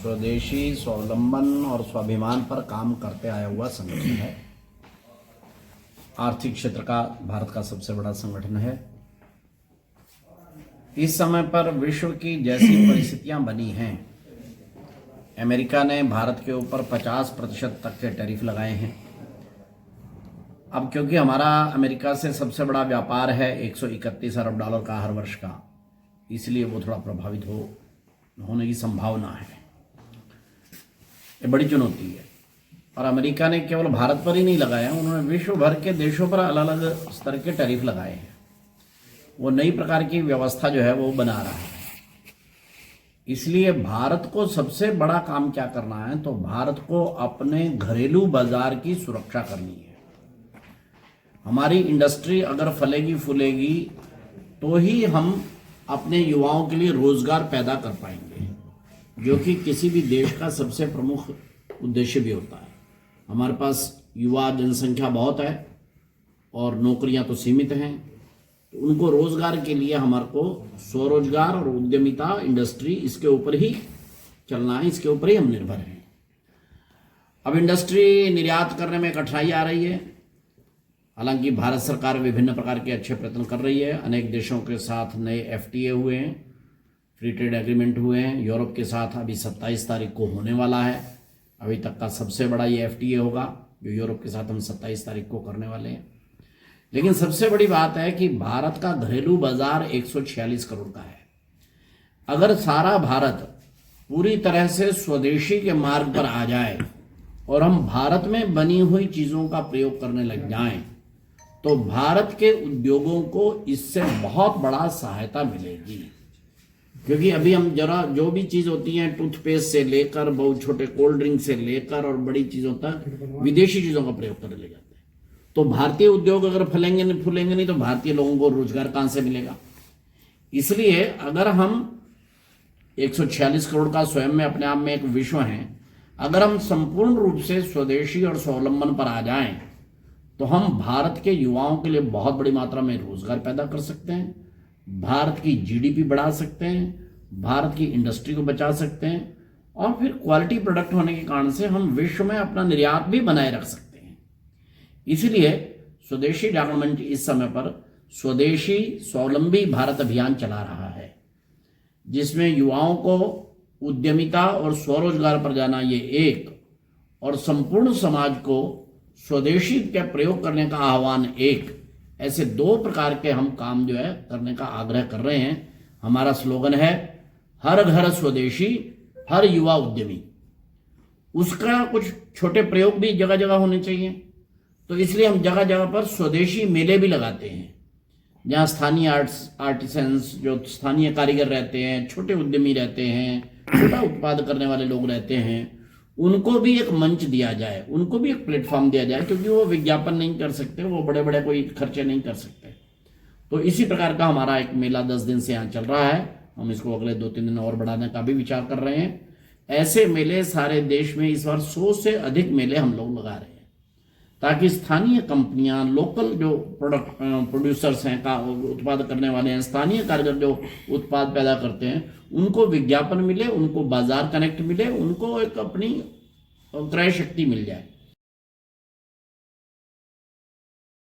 स्वदेशी, स्वावलंबन और स्वाभिमान पर काम करते आया हुआ संगठन है। आर्थिक क्षेत्र का भारत का सबसे बड़ा संगठन है। इस समय पर विश्व की जैसी परिस्थितियां बनी हैं, अमेरिका ने भारत के ऊपर 50% तक के टैरिफ लगाए हैं। अब क्योंकि हमारा अमेरिका से सबसे बड़ा व्यापार है $131 अरब का हर वर्ष का, इसलिए वो थोड़ा प्रभावित होने की संभावना है। ये बड़ी चुनौती है। और अमेरिका ने केवल भारत पर ही नहीं लगाया, उन्होंने विश्व भर के देशों पर अलग अलग स्तर के टैरिफ लगाए हैं। वो नई प्रकार की व्यवस्था जो है वो बना रहा है। इसलिए भारत को सबसे बड़ा काम क्या करना है, तो भारत को अपने घरेलू बाजार की सुरक्षा करनी है। हमारी इंडस्ट्री अगर फलेगी फूलेगी तो ही हम अपने युवाओं के लिए रोजगार पैदा कर पाएंगे, जो कि किसी भी देश का सबसे प्रमुख उद्देश्य भी होता है। हमारे पास युवा जनसंख्या बहुत है और नौकरियां तो सीमित हैं, तो उनको रोजगार के लिए हमारे को स्वरोजगार और उद्यमिता, इंडस्ट्री, इसके ऊपर ही चलना है, इसके ऊपर ही हम निर्भर हैं। अब इंडस्ट्री निर्यात करने में कठिनाई आ रही है। हालांकि भारत सरकार विभिन्न प्रकार के अच्छे प्रयत्न कर रही है। अनेक देशों के साथ नए FTA हुए हैं, फ्री ट्रेड एग्रीमेंट हुए हैं। यूरोप के साथ अभी 27 तारीख को होने वाला है। अभी तक का सबसे बड़ा ये FTA होगा जो यूरोप के साथ हम 27 तारीख को करने वाले हैं। लेकिन सबसे बड़ी बात है कि भारत का घरेलू बाजार 146 करोड़ का है। अगर सारा भारत पूरी तरह से स्वदेशी के मार्ग पर आ जाए और हम भारत में बनी हुई चीज़ों का प्रयोग करने लग जाएं, तो भारत के उद्योगों को इससे बहुत बड़ा सहायता मिलेगी। क्योंकि अभी हम जरा जो भी चीज़ होती है, टूथपेस्ट से लेकर बहुत छोटे कोल्ड ड्रिंक से लेकर और बड़ी चीज़ों तक विदेशी चीज़ों का प्रयोग करने लग जाते हैं। तो भारतीय उद्योग अगर फूलेंगे नहीं तो भारतीय लोगों को रोजगार कहाँ से मिलेगा। इसलिए अगर हम 146 करोड़ का स्वयं में अपने आप में एक विश्व है, अगर हम संपूर्ण रूप से स्वदेशी और स्वावलंबन पर आ जाएं, तो हम भारत के युवाओं के लिए बहुत बड़ी मात्रा में रोजगार पैदा कर सकते हैं, भारत की GDP बढ़ा सकते हैं, भारत की इंडस्ट्री को बचा सकते हैं और फिर क्वालिटी प्रोडक्ट होने के कारण से हम विश्व में अपना निर्यात भी बनाए रख सकते हैं। इसलिए स्वदेशी डेवलपमेंट इस समय पर स्वदेशी स्वावलंबी भारत अभियान चला रहा है, जिसमें युवाओं को उद्यमिता और स्वरोजगार पर जाना ये एक, और संपूर्ण समाज को स्वदेशी का प्रयोग करने का आह्वान एक, ऐसे दो प्रकार के हम काम जो है करने का आग्रह कर रहे हैं। हमारा स्लोगन है हर घर स्वदेशी, हर युवा उद्यमी। उसका कुछ छोटे प्रयोग भी जगह जगह होने चाहिए, तो इसलिए हम जगह जगह पर स्वदेशी मेले भी लगाते हैं, जहाँ स्थानीय आर्टिसंस, जो स्थानीय कारीगर रहते हैं, छोटे उद्यमी रहते हैं, छोटा उत्पाद करने वाले लोग रहते हैं, उनको भी एक मंच दिया जाए, उनको भी एक प्लेटफॉर्म दिया जाए, क्योंकि वो विज्ञापन नहीं कर सकते, वो बड़े बड़े कोई खर्चे नहीं कर सकते। तो इसी प्रकार का हमारा एक मेला 10 दिन से यहाँ चल रहा है। हम इसको अगले 2-3 दिन और बढ़ाने का भी विचार कर रहे हैं। ऐसे मेले सारे देश में इस बार 100 से अधिक मेले हम लोग लगा रहे हैं, ताकि स्थानीय कंपनियां, लोकल जो प्रोड्यूसर्स हैं, का उत्पाद करने वाले हैं, स्थानीय कारीगर जो उत्पाद पैदा करते हैं, उनको विज्ञापन मिले, उनको बाजार कनेक्ट मिले, उनको एक अपनी क्रय शक्ति मिल जाए।